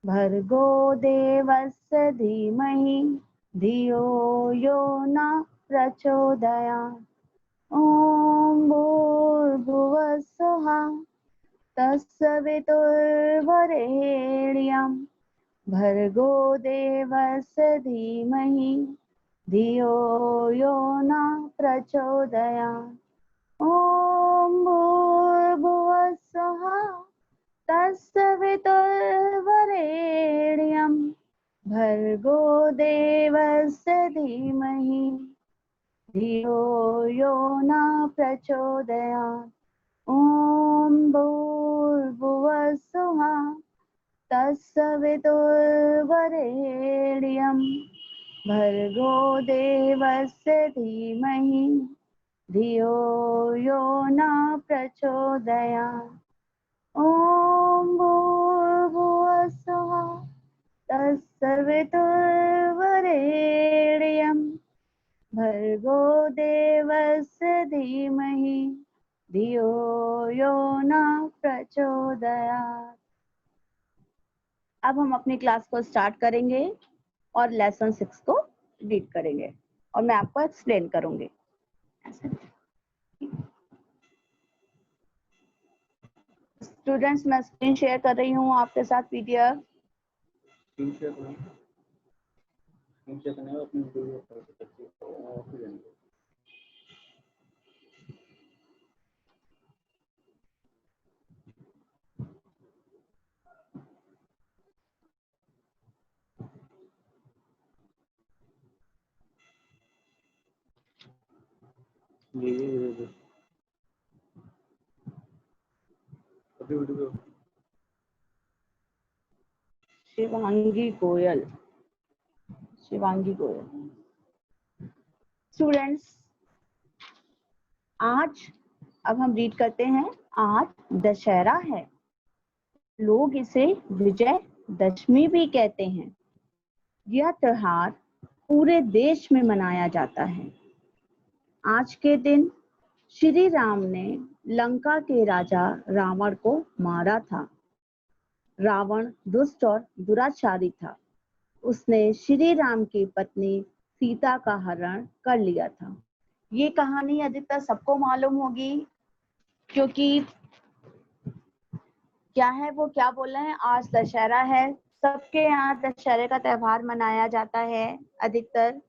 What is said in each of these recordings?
भर्गो देवस्य धीमहि धियो यो न प्रचोदयात्। ॐ भूर्भुवः स्वः तत्सवितुर्वरेण्यं भर्गो देवस्य धीमहि धियो यो न प्रचोदयात्। ॐ भूर्भुवः स्वः तत्सवितुर्वरेण्यं भर्गो देवस्य धीमहि धियो यो न प्रचोदयात्। ॐ भूर्भुवः स्वः तत्सवितुर्वरेण्यं भर्गो देवस्य धीमहि धियो यो न प्रचोदयात्। ॐ भूर्भुवः स्वः तत्सवितुर्वरेण्यं भर्गो देवस्य धीमहि धियो यो न प्रचोदयात्। अब हम अपनी क्लास को स्टार्ट करेंगे और लेसन 6 को रीड करेंगे और मैं आपको एक्सप्लेन करूंगी। स्टूडेंट्स, मैं स्क्रीन शेयर कर रही हूँ आपके साथ पीडीएफ। शिवांगी गोयल। स्टूडेंट्स, आज अब हम रीड करते हैं। आज दशहरा है, लोग इसे विजय दशमी भी कहते हैं। यह त्योहार पूरे देश में मनाया जाता है। आज के दिन श्री राम ने लंका के राजा रावण को मारा था। रावण दुष्ट और दुराचारी था। उसने श्री राम की पत्नी सीता का हरण कर लिया था। ये कहानी अधिकतर सबको मालूम होगी, क्योंकि क्या है वो क्या बोल रहे हैं, आज दशहरा है, सबके यहाँ दशहरे का त्योहार मनाया जाता है अधिकतर।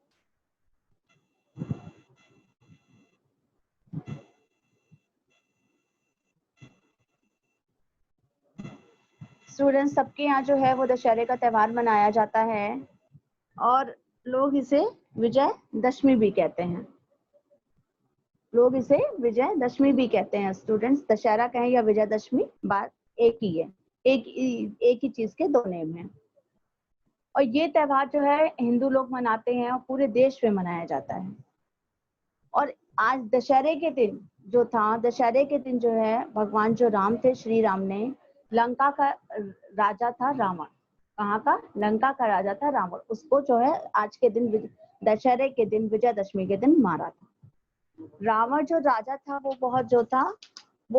स्टूडेंट्स, सबके यहाँ जो है वो दशहरे का त्योहार मनाया जाता है और लोग इसे विजय दशमी भी कहते हैं। स्टूडेंट्स, दशहरा कहें या विजयदशमी, बात एक ही है। एक ही चीज के दो नेम हैं। और ये त्योहार जो है हिंदू लोग मनाते हैं और पूरे देश में मनाया जाता है। और आज दशहरे के दिन जो है भगवान जो राम थे, श्री राम ने लंका का राजा था रावण, कहाँ का? लंका का राजा था रावण, उसको जो है आज के दिन दशहरे के दिन विजयदशमी के दिन मारा था। रावण जो राजा था वो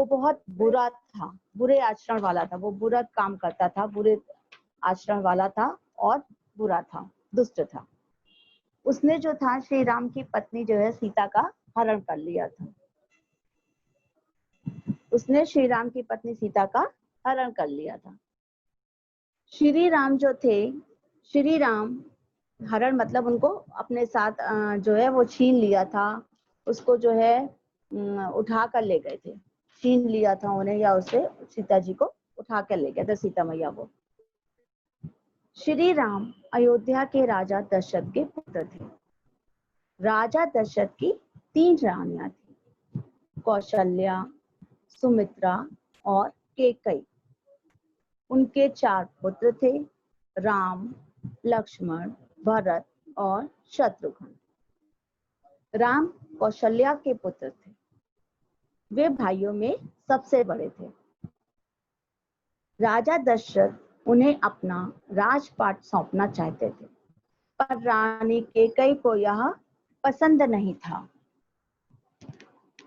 बहुत बुरा था, बुरे आचरण वाला था, वो बुरा काम करता था, बुरे आचरण वाला था और बुरा था, दुष्ट था। उसने जो था श्री राम की पत्नी जो है सीता का हरण कर लिया था। श्री राम हरण मतलब उनको अपने साथ जो है वो छीन लिया था, उसको जो है उठा कर ले गए थे, छीन लिया था उन्हें, या उसे सीता जी को उठा कर ले गए थे, सीता मैया को। श्री राम अयोध्या के राजा दशरथ के पुत्र थे। राजा दशरथ की 3 रानियां थी, कौशल्या, सुमित्रा और कैकेयी। उनके 4 पुत्र थे, राम, लक्ष्मण, भरत और शत्रुघ्न। राम कौशल्या के पुत्र थे। वे भाइयों में सबसे बड़े थे। राजा दशरथ उन्हें अपना राजपाट सौंपना चाहते थे, पर रानी कैकेयी को यह पसंद नहीं था।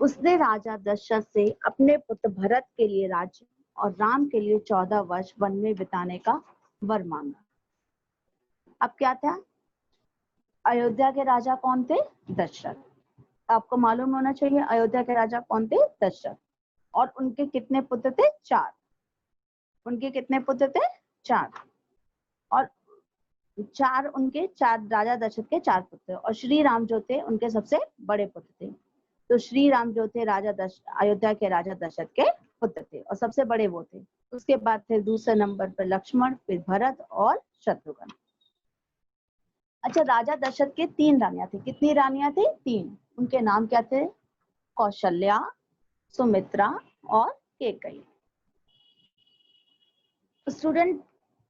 उसने राजा दशरथ से अपने पुत्र भरत के लिए राज्य और राम के लिए 14 वर्ष वन में बिताने का वर मांगा। अब क्या था, अयोध्या के राजा कौन थे, दशरथ। आपको मालूम होना चाहिए अयोध्या के राजा कौन थे, दशरथ। और उनके कितने पुत्र थे, 4। उनके कितने पुत्र थे, 4। और 4 राजा दशरथ के 4 पुत्र, और श्री राम जो थे उनके सबसे बड़े पुत्र थे। तो श्री राम जो थे अयोध्या के राजा दशरथ के पुत्र थे और सबसे बड़े वो थे। उसके बाद थे दूसरे नंबर पर लक्ष्मण, फिर भरत और शत्रुघ्न। अच्छा, राजा दशरथ के 3 रानियां थी। कितनी रानियां थी, 3। उनके नाम क्या थे, कौशल्या, सुमित्रा और कैकेयी। स्टूडेंट,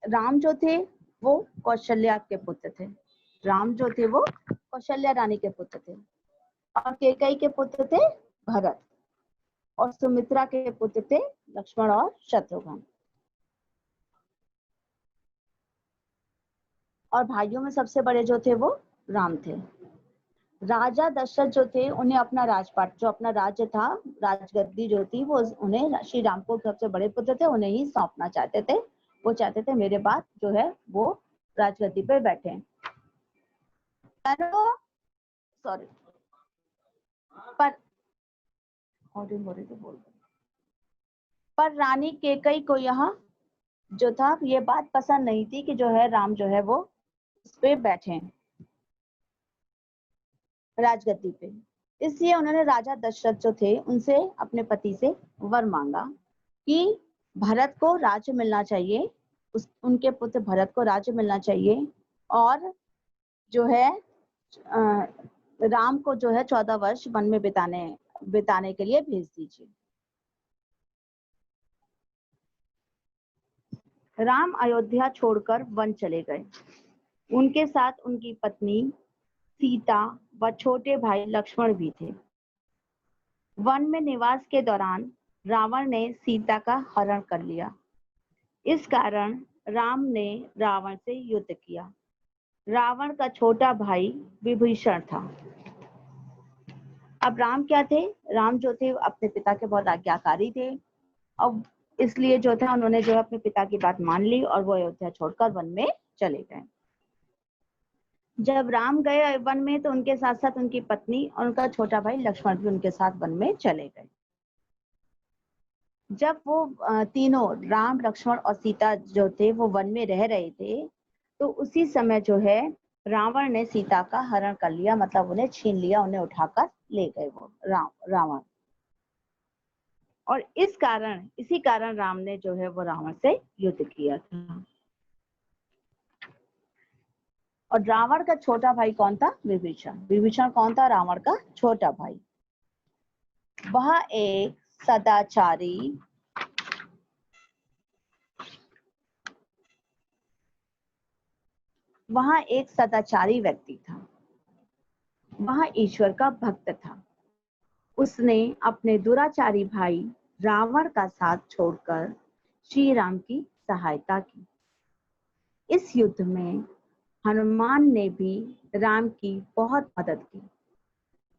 राम जो थे वो कौशल्या के पुत्र थे। राम जो थे वो कौशल्या रानी के पुत्र थे। और कैकेयी के पुत्र थे भरत, और सुमित्रा के पुत्र थे लक्ष्मण और शत्रुघ्न। और भाइयों में सबसे बड़े जो थे वो राम थे। राजा दशरथ जो थे उन्हें अपना राजपाट, जो अपना राज्य था, राजगद्दी जो थी, वो उन्हें, श्री राम को सबसे बड़े पुत्र थे, उन्हें ही सौंपना चाहते थे। वो चाहते थे मेरे बाद जो है वो राजगद्दी पे बैठे। सॉरी, पर रानी कैकेयी को यहाँ जो था ये बात पसंद नहीं थी कि जो है राम जो है वो उस पे बैठे राजगद्दी पे। इसलिए उन्होंने राजा दशरथ जो थे उनसे, अपने पति से वर मांगा कि भरत को राज्य मिलना चाहिए, उनके पुत्र भरत को राज्य मिलना चाहिए, और जो है राम को जो है 14 वर्ष वन में बिताने के लिए भेज दीजिए। राम अयोध्या छोड़कर वन चले गए। उनके साथ उनकी पत्नी सीता व छोटे भाई लक्ष्मण भी थे। वन में निवास के दौरान रावण ने सीता का हरण कर लिया। इस कारण राम ने रावण से युद्ध किया। रावण का छोटा भाई विभीषण था। अब राम क्या थे, राम जो थे अपने पिता के बहुत आज्ञाकारी थे। अब इसलिए जो था उन्होंने जो अपने पिता की बात मान ली और वो अयोध्या छोड़कर वन में चले गए। जब राम गए वन में तो उनके साथ साथ उनकी पत्नी और उनका छोटा भाई लक्ष्मण भी उनके साथ वन में चले गए। जब वो तीनों, राम, लक्ष्मण और सीता जो थे वो वन में रह रहे थे, तो उसी समय जो है रावण ने सीता का हरण कर लिया, मतलब उन्हें छीन लिया, उन्हें उठाकर ले गए वो रावण। और इसी कारण राम ने जो है वो रावण से युद्ध किया था। और रावण का छोटा भाई कौन था, विभीषण। विभीषण कौन था, रावण का छोटा भाई। वह एक सदाचारी व्यक्ति था। वह ईश्वर का भक्त था। उसने अपने दुराचारी भाई रावण का साथ छोड़कर श्री राम की सहायता की। इस युद्ध में हनुमान ने भी राम की बहुत मदद की।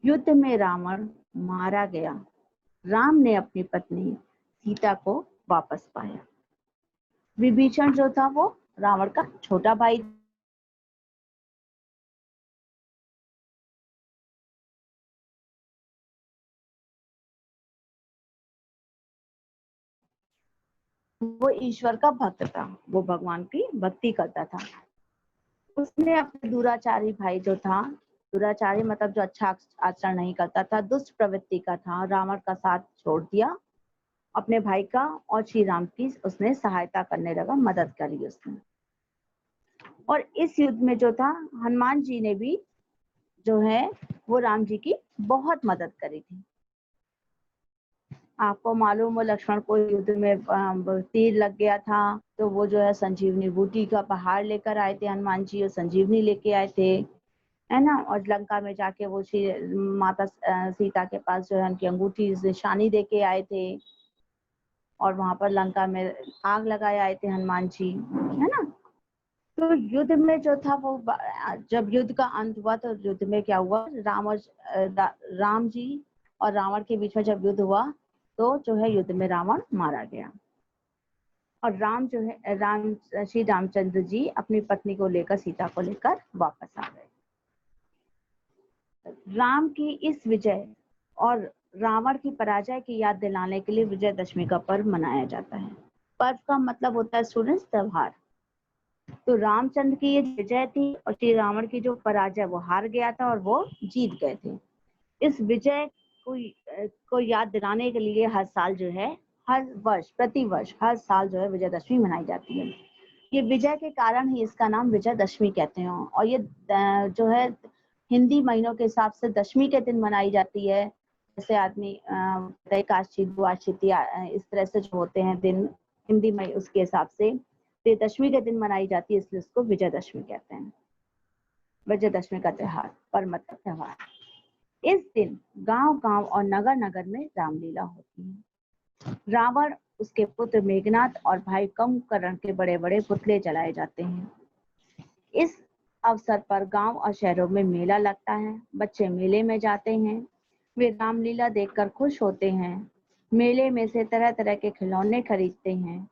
युद्ध में रावण मारा गया। राम ने अपनी पत्नी सीता को वापस पाया। विभीषण जो था वो रावण का छोटा भाई, वो ईश्वर का भक्त था, वो भगवान की भक्ति करता था। उसने अपने दुराचारी भाई जो था, दुराचारी मतलब जो अच्छा आचरण नहीं करता था, दुष्ट प्रवृत्ति का था, रावण का साथ छोड़ दिया अपने भाई का, और श्री राम की उसने सहायता करने लगा, मदद करी उसने। और इस युद्ध में जो था हनुमान जी ने भी जो है वो राम जी की बहुत मदद करी थी। आपको मालूम हो लक्ष्मण को युद्ध में तीर लग गया था, तो वो जो है संजीवनी बूटी का पहाड़ लेकर आए थे हनुमान जी, और संजीवनी लेके आए थे, है ना। और लंका में जाके वो माता सीता के पास जो है उनकी अंगूठी निशानी दे के आए थे, और वहां पर लंका में आग लगाए आए थे हनुमान जी, है ना। तो युद्ध में जो था वो, जब युद्ध का अंत हुआ तो युद्ध में क्या हुआ, राम जी और रावण के बीच में जब युद्ध हुआ तो जो है युद्ध में रावण मारा गया। और राम जो है श्री रामचंद्र जी अपनी पत्नी को लेकर, सीता को लेकर वापस आ गए। राम की इस विजय और रावण की पराजय की याद दिलाने के लिए विजयदशमी का पर्व मनाया जाता है। पर्व का मतलब होता है स्टूडेंट्स त्योहार। तो रामचंद्र की ये विजय थी और श्री रावण की जो पराजय, वो हार गया था और वो जीत गए थे। इस विजय को याद दिलाने के लिए हर साल जो है, हर वर्ष, प्रतिवर्ष हर साल जो है विजयदशमी मनाई जाती है। ये विजय के कारण ही इसका नाम विजयदशमी कहते हैं। और ये जो है हिंदी महीनों के हिसाब से दशमी के दिन मनाई जाती है। जैसे आदमी एकादशी, द्वादशी इस तरह से जो होते हैं दिन हिंदी में, उसके हिसाब से तो दशमी के दिन मनाई जाती है, इसलिए इसको विजयदशमी कहते हैं। विजयदशमी का त्योहार पर मतलब त्योहार। इस दिन गांव-गांव और नगर-नगर में रामलीला होती है। रावण, उसके पुत्र मेघनाथ और भाई कुंभकर्ण के बड़े-बड़े पुतले जलाए जाते हैं। इस अवसर पर गांव और शहरों में मेला लगता है। बच्चे मेले में जाते हैं। वे रामलीला देखकर खुश होते हैं। मेले में से तरह-तरह के खिलौने खरीदते हैं।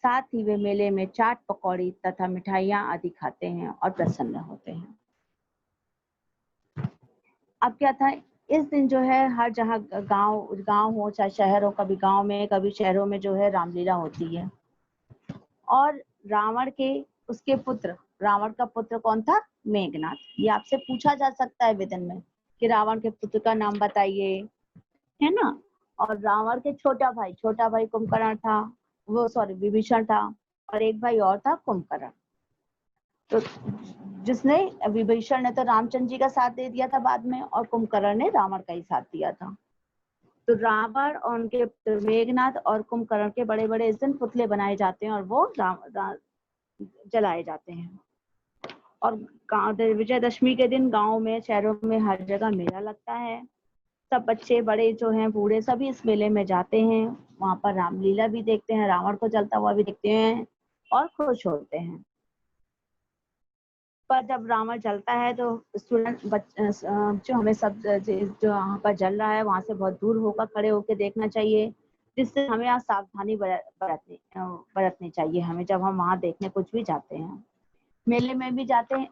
साथ ही वे मेले में चाट, पकौड़ी तथा मिठाइयां आदि खाते हैं और प्रसन्न होते हैं। अब क्या था, इस दिन जो है हर जगह गांव हो चाहे शहर हो, कभी गांव में कभी शहरों में जो है रामलीला होती है। और रावण के, उसके पुत्र, रावण का पुत्र कौन था? मेघनाथ। ये आपसे पूछा जा सकता है विधन में कि रावण के पुत्र का नाम बताइए, है ना। और रावण के छोटा भाई कुंभकर्ण था, वो सॉरी विभीषण था, और एक भाई और था कुंभकर्ण। तो जिसने, विभीषण ने तो रामचंद्र जी का साथ दे दिया था बाद में, और कुंभकर्ण ने रावण का ही साथ दिया था। तो रावण और उनके मेघनाथ और कुंभकर्ण के बड़े बड़े इस दिन पुतले बनाए जाते हैं और वो जलाए जाते हैं। और विजयदशमी के दिन गांव में, शहरों में हर जगह मेला लगता है। सब बच्चे बड़े जो हैं, बूढ़े, सभी इस मेले में जाते हैं। वहां पर रामलीला भी देखते हैं, रावण को जलता हुआ भी देखते हैं और खुश होते हैं। पर जब रावण जलता है तो स्टूडेंट जो हमें सब जो वहाँ पर जल रहा है वहां से बहुत दूर होकर खड़े होकर देखना चाहिए, जिससे हमें यहाँ सावधानी बरतनी चाहिए हमें, जब हम वहां देखने कुछ भी जाते हैं, मेले में भी जाते हैं।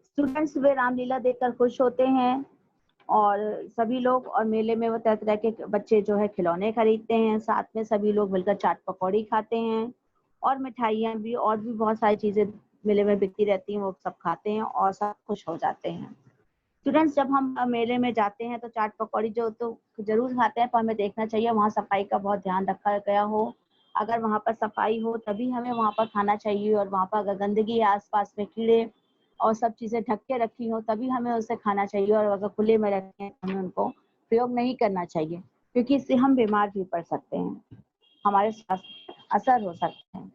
स्टूडेंट्स वे रामलीला देखकर खुश होते हैं और सभी लोग, और मेले में वो तरह तरह के बच्चे जो है खिलौने खरीदते हैं, साथ में सभी लोग मिलकर चाट पकौड़ी खाते हैं और मिठाइयाँ भी, और भी बहुत सारी चीजें मेले में बिकती रहती हैं, वो सब खाते हैं और सब खुश हो जाते हैं। स्टूडेंट्स जब हम मेले में जाते हैं तो चाट पकौड़ी जो तो जरूर खाते हैं, पर हमें देखना चाहिए वहाँ सफाई का बहुत ध्यान रखा गया हो। अगर वहाँ पर सफाई हो तभी हमें वहाँ पर खाना चाहिए, और वहाँ पर अगर गंदगी है, आसपास में कीड़े और सब चीजें ढक के रखी हो तभी हमें उसे खाना चाहिए, और अगर खुले में रखे हैं हमें उनको प्रयोग नहीं करना चाहिए, क्योंकि इससे हम बीमार भी पड़ सकते हैं, हमारे स्वास्थ्य असर हो सकते हैं।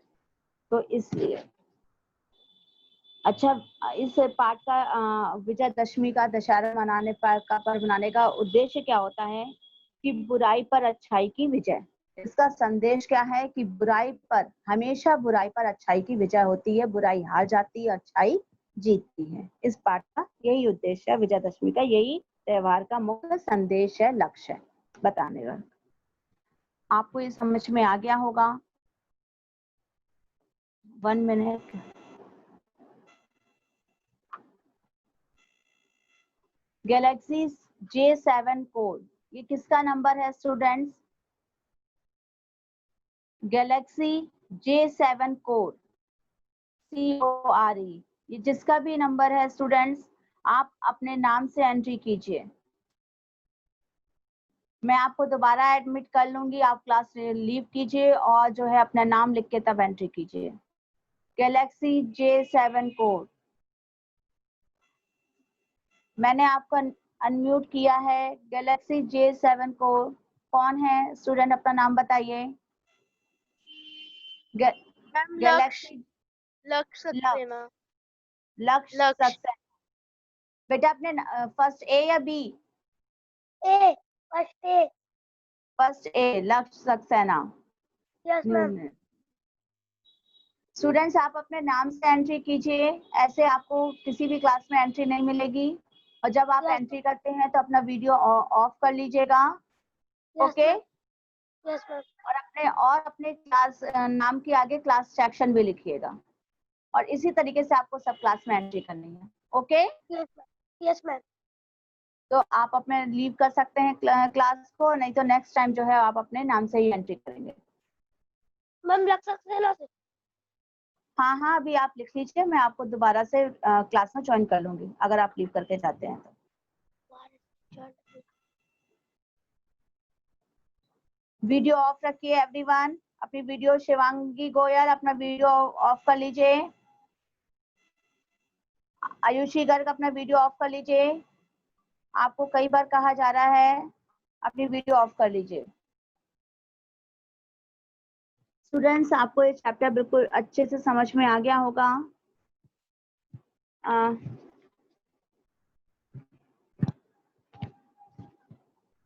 तो इसलिए अच्छा, इस पाठ का विजयदशमी का, दशहरा मनाने का पर्व मनाने का उद्देश्य क्या होता है कि बुराई पर अच्छाई की विजय। इसका संदेश क्या है कि बुराई पर, हमेशा बुराई पर अच्छाई की विजय होती है, बुराई हार जाती है, अच्छाई जीतती है। इस पाठ का यही उद्देश्य है, विजयदशमी का यही त्योहार का मुख्य संदेश है, लक्ष्य है बताने का। आपको ये समझ में आ गया होगा। 1 मिनट। गैलेक्सी J7 कोड, ये किसका नंबर है students? Galaxy J7 code, CORE, ये जिसका भी नंबर है स्टूडेंट्स, आप अपने नाम से एंट्री कीजिए। मैं आपको दोबारा एडमिट कर लूंगी, आप क्लास लीव कीजिए और जो है अपना नाम लिख के तब एंट्री कीजिए। गैलेक्सी J7 कोड, मैंने आपको अनम्यूट किया है। गैलेक्सी J7 कोड कौन है स्टूडेंट, अपना नाम बताइए। गैलेक्सी लक्ष्य सक्सेना। लक्ष्य सक्सेना। बेटा अपने फर्स्ट ए या B? A, first A. First A, लक्ष्य सक्सेना। Yes ma'am. स्टूडेंट्स आप अपने नाम से एंट्री कीजिए, ऐसे आपको किसी भी क्लास में एंट्री नहीं मिलेगी। और जब आप Yes. एंट्री करते हैं तो अपना वीडियो ऑफ कर लीजिएगा। Yes, okay. ma'am. Yes, ma'am. और अपने क्लास नाम के आगे क्लास सेक्शन भी लिखिएगा। और इसी तरीके से आपको सब क्लास में एंट्री करनी है। Okay. Yes, ma'am. Yes, ma'am. तो आप अपने लीव कर सकते हैं क्लास को, नहीं तो नेक्स्ट टाइम जो है आप अपने नाम से ही एंट्री करेंगे। मैम लग सकते हैं ना फिर? हाँ हाँ, अभी आप लिख लीजिए, मैं आपको दोबारा से क्लास में ज्वाइन कर लूंगी अगर आप लीव करके जाते हैं तो। वीडियो ऑफ रखिए एवरीवन, अपनी वीडियो, शिवांगी गोयल अपना वीडियो ऑफ कर लीजिए। आयुषी गर्ग अपना वीडियो ऑफ कर लीजिए। आपको कई बार कहा जा रहा है अपनी वीडियो ऑफ कर लीजिए। स्टूडेंट्स आपको ये चैप्टर बिल्कुल अच्छे से समझ में आ गया होगा।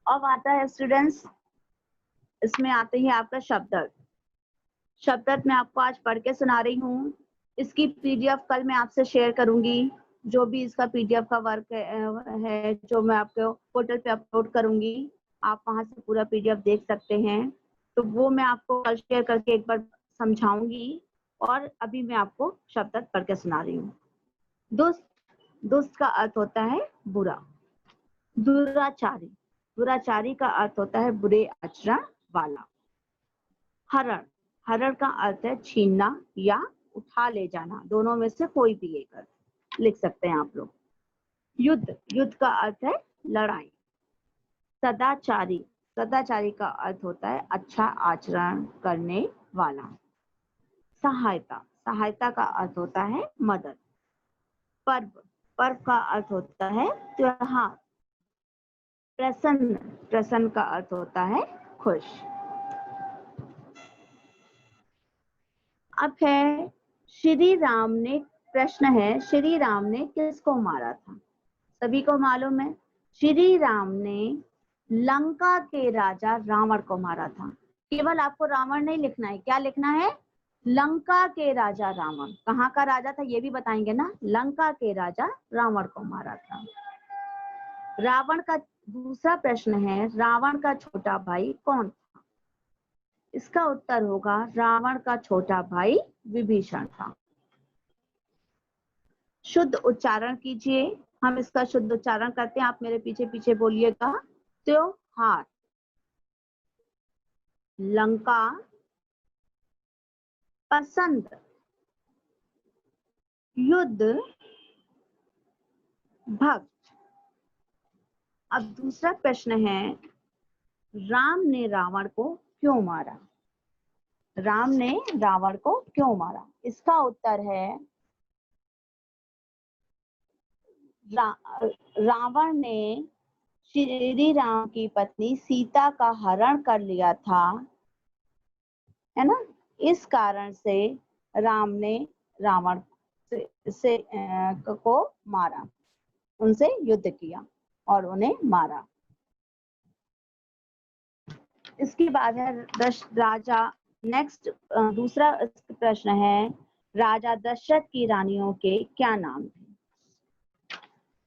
अब आता है स्टूडेंट्स, इसमें आते ही आपका शब्दार्थ। शब्दार्थ मैं आपको आज पढ़ के सुना रही हूँ। इसकी पीडीएफ कल मैं आपसे शेयर करूंगी। जो भी इसका पीडीएफ का वर्क है जो मैं आपको पोर्टल पे अपलोड करूंगी, आप वहां से पूरा पीडीएफ देख सकते हैं। तो वो मैं आपको कल शेयर करके एक बार समझाऊंगी। और अभी मैं आपको शब्दार्थ पढ़ के सुना रही हूँ। दुष्ट, दुष्ट का अर्थ होता है बुरा। दुराचारी, दुराचारी का अर्थ होता है बुरे आचरण वाला। हरण, हरण का अर्थ है छीनना या उठा ले जाना, दोनों में से कोई भी एक अर्थ लिख सकते हैं आप लोग। युद्ध, युद्ध का अर्थ है लड़ाई। सदाचारी, सदाचारी का अर्थ होता है अच्छा आचरण करने वाला। सहायता, सहायता का अर्थ होता है मदद। पर्व, पर्व का अर्थ होता है त्योहार। प्रसन्न, प्रसन्न का अर्थ होता है खुश। अब है श्री राम ने, प्रश्न है श्री राम ने किसको मारा था? सभी को मालूम है, श्री राम ने लंका के राजा रावण को मारा था। केवल आपको रावण नहीं लिखना है, क्या लिखना है? लंका के राजा रावण। कहाँ का राजा था ये भी बताएंगे ना। लंका के राजा रावण को मारा था। रावण का दूसरा प्रश्न है, रावण का छोटा भाई कौन था? इसका उत्तर होगा रावण का छोटा भाई विभीषण था। शुद्ध उच्चारण कीजिए, हम इसका शुद्ध उच्चारण करते हैं, आप मेरे पीछे पीछे बोलिएगा। त्योहार, लंका, पसंद, युद्ध, भक्त। अब दूसरा प्रश्न है, राम ने रावण को क्यों मारा? राम ने रावण को क्यों मारा? इसका उत्तर है रावण ने श्री राम की पत्नी सीता का हरण कर लिया था, है ना। इस कारण से राम ने रावण से को मारा, उनसे युद्ध किया और उन्हें मारा। इसके बाद है राजा, नेक्स्ट दूसरा प्रश्न है, राजा दशरथ की रानियों के क्या नाम थे?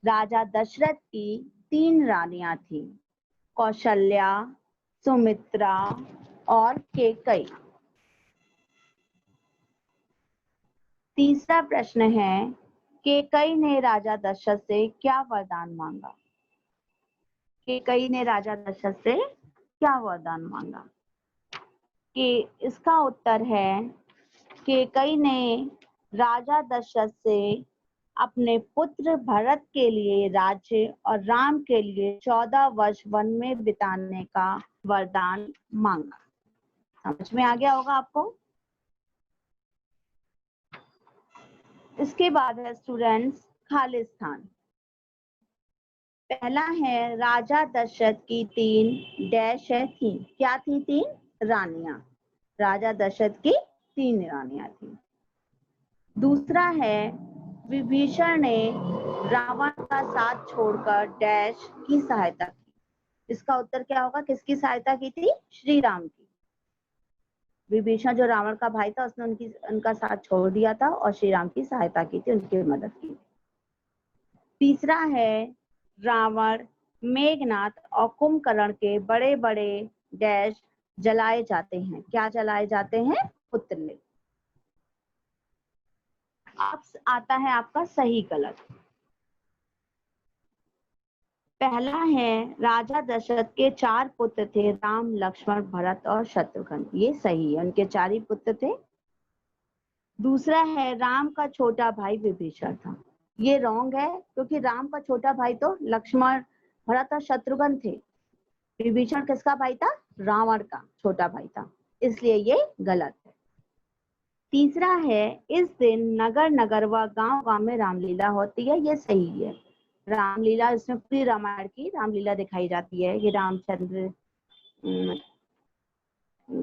राजा दशरथ की 3 रानियां थी, कौशल्या, सुमित्रा और कैकेयी। तीसरा प्रश्न है, कैकेयी ने राजा दशरथ से क्या वरदान मांगा? कैकेयी ने राजा दशरथ से क्या वरदान मांगा? कि इसका उत्तर है, कैकेयी ने राजा दशरथ से अपने पुत्र भरत के लिए राज्य और राम के लिए 14 वर्ष वन में बिताने का वरदान मांगा। समझ में आ गया होगा आपको। इसके बाद है स्टूडेंट्स खालिस्तान। पहला है, राजा दशरथ की 3 डैश है थी, क्या थी? 3 रानियां। राजा दशरथ की 3 रानियां थी। दूसरा है, विभीषण ने रावण का साथ छोड़कर डैश की सहायता की। इसका उत्तर क्या होगा? किसकी सहायता की थी? श्री राम की। विभीषण जो रावण का भाई था उसने उनका साथ छोड़ दिया था और श्री राम की सहायता की थी, उनकी मदद की। तीसरा है रावण, मेघनाथ और कुंभकर्ण के बड़े बड़े डैश जलाए जाते हैं। क्या जलाए जाते हैं? पुतले। अब आता है आपका सही गलत। पहला है राजा दशरथ के 4 पुत्र थे, राम, लक्ष्मण, भरत और शत्रुघ्न। ये सही है, उनके 4 ही पुत्र थे। दूसरा है राम का छोटा भाई विभीषण था। ये रॉन्ग है, क्योंकि राम का छोटा भाई तो लक्ष्मण, भरत और शत्रुघ्न थे। विभीषण किसका भाई था? रावण का छोटा भाई था, इसलिए ये गलत है। तीसरा है इस दिन नगर नगर व गांव गांव में रामलीला होती है। ये सही है, रामलीला, इसमें पूरी रामायण की रामलीला दिखाई जाती है कि रामचंद्र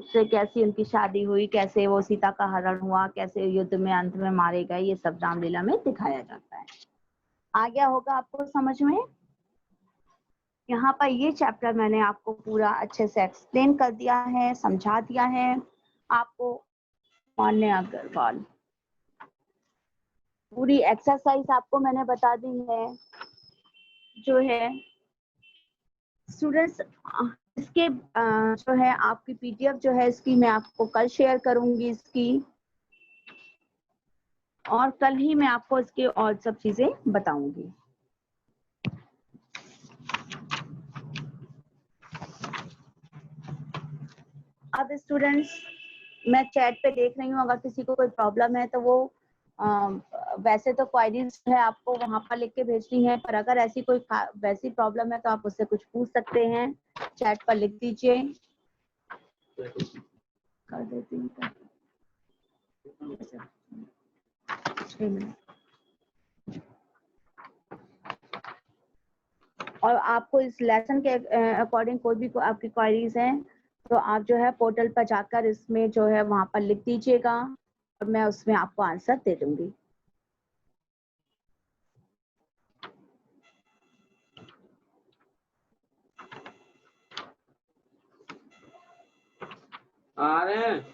से कैसी उनकी शादी हुई, कैसे वो सीता का हरण हुआ, कैसे युद्ध में अंत में मारे गए, ये सब रामलीला में दिखाया जाता है। आ गया होगा आपको समझ में? यहाँ पर ये चैप्टर मैंने आपको पूरा अच्छे से एक्सप्लेन कर दिया है, समझा दिया है आपको। मान्य अग्रवाल, पूरी एक्सरसाइज आपको मैंने बता दी है। जो है स्टूडेंट्स, इसके जो है आपकी पीडीएफ जो है इसकी मैं आपको कल शेयर करूंगी इसकी, और कल ही मैं आपको इसके और सब चीजें बताऊंगी। अब स्टूडेंट्स, मैं चैट पे देख रही हूँ, अगर किसी को कोई प्रॉब्लम है तो वो वैसे तो क्वेरीज है आपको वहां पर लिख के भेजनी है, पर अगर ऐसी कोई वैसी प्रॉब्लम है तो आप उससे कुछ पूछ सकते हैं, चैट पर लिख दीजिए। कर देती हूँ 6 मिनट। और आपको इस लेसन के अकॉर्डिंग कोई भी आपकी क्वेरीज हैं तो आप जो है पोर्टल पर जाकर इसमें जो है वहां पर लिख दीजिएगा और मैं उसमें आपको आंसर दे दूंगी। आ रहे हैं।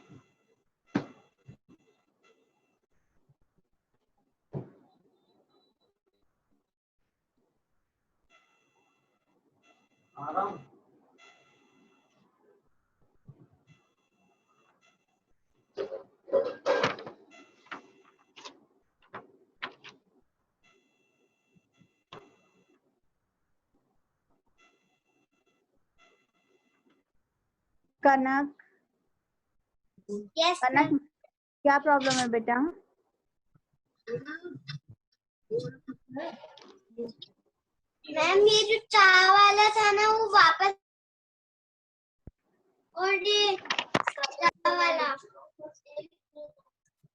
आ रहा हूँ। कनक, यस कनक मैम। क्या प्रॉब्लम है बेटा? मैम ये जो चाय वाला था ना वो वापस, और ये चाय वाला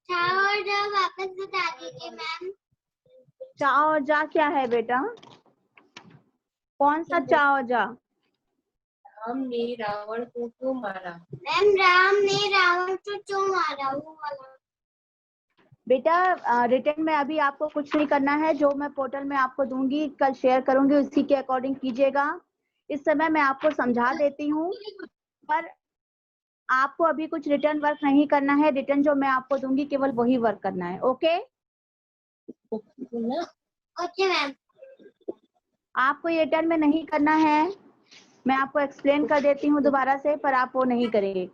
चाय और जा वापस बता दीजिए मैम। चा और जा क्या है बेटा? कौन सा चा और जा? राम ने रावण को क्यों मारा? मैम राम ने रावण को क्यों मारा, वो वाला। बेटा रिटर्न में अभी आपको कुछ नहीं करना है, जो मैं पोर्टल में आपको दूंगी कल शेयर करूंगी उसी के अकॉर्डिंग कीजिएगा। इस समय मैं आपको समझा देती हूँ, पर आपको अभी कुछ रिटर्न वर्क नहीं करना है। रिटर्न जो मैं आपको दूंगी केवल वही वर्क करना है। Okay okay ma'am. आपको ये रिटर्न में नहीं करना है, मैं आपको एक्सप्लेन कर देती हूँ दोबारा से, पर आप वो नहीं करेंगे।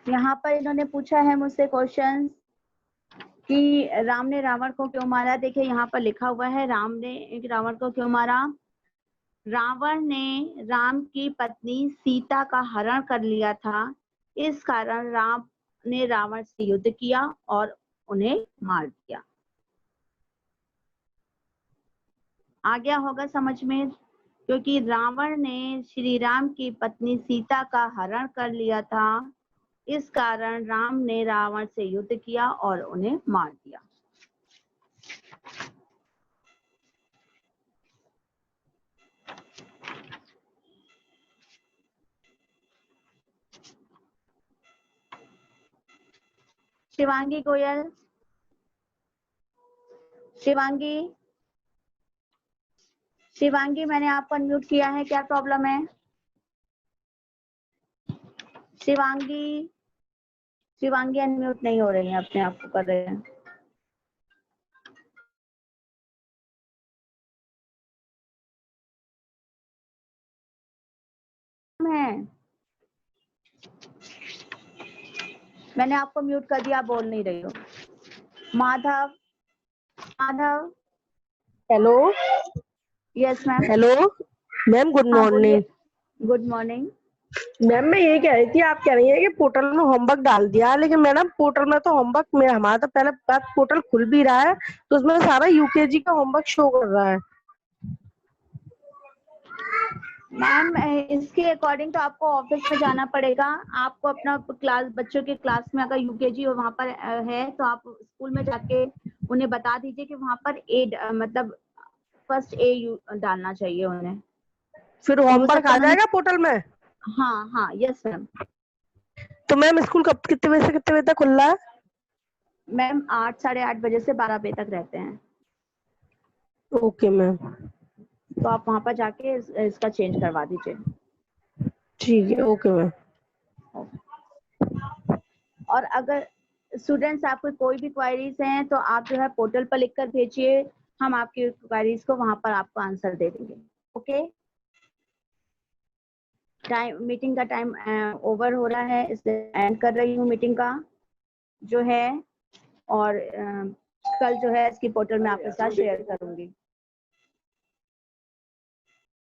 यहाँ पर इन्होंने पूछा है मुझसे क्वेश्चन कि राम ने रावण को क्यों मारा। देखिए यहाँ पर लिखा हुआ है राम ने रावण को क्यों मारा। रावण ने राम की पत्नी सीता का हरण कर लिया था, इस कारण राम ने रावण से युद्ध किया और उन्हें मार दिया। आ गया होगा समझ में? क्योंकि रावण ने श्री राम की पत्नी सीता का हरण कर लिया था, इस कारण राम ने रावण से युद्ध किया और उन्हें मार दिया। शिवांगी गोयल, शिवांगी, शिवांगी मैंने आपको अनम्यूट किया है, क्या प्रॉब्लम है? शिवांगी, शिवांगी अनम्यूट नहीं हो रही है, अपने आप को कर रहे हैं। मैंने आपको म्यूट कर दिया, बोल नहीं रही हो। Madhav, Madhav. Hello. Yes ma'am. Hello ma'am, good morning. Good morning. Ma'am मैं ये कह रही थी, आप कह रही है कि पोर्टल में होमवर्क डाल दिया, लेकिन मैडम पोर्टल में तो होमवर्क में हमारा तो पहले बात पोर्टल खुल भी रहा है तो उसमें सारा यूकेजी का होमवर्क शो कर रहा है। मैम इसके अकॉर्डिंग तो आपको ऑफिस में जाना पड़ेगा। आपको अपना क्लास, बच्चों के क्लास में अगर यूकेजी वहाँ पर है तो आप स्कूल में जाके उन्हें बता दीजिए कि वहाँ पर मतलब फर्स्ट ए डालना चाहिए उन्हें। फिर होमवर्क आ जाएगा पोर्टल में? हाँ हाँ, यस मैम। तो मैम स्कूल कब, कितने बजे से कितने बजे तक खुल रहा है? मैम 8 साढ़े 8 बजे से 12 बजे तक रहते हैं। Okay ma'am. तो आप वहाँ पर जाके इसका चेंज करवा दीजिए। ठीक है, ओके मैम। और अगर स्टूडेंट्स आपको कोई भी क्वेरीज हैं तो आप जो है पोर्टल पर लिखकर भेजिए, हम आपकी क्वेरीज को वहां पर आपको आंसर दे देंगे। ओके, टाइम, मीटिंग का टाइम ओवर हो रहा है, इसलिए एंड कर रही हूँ मीटिंग का जो है, और कल जो है इसकी पोर्टल में आपके साथ शेयर करूंगी।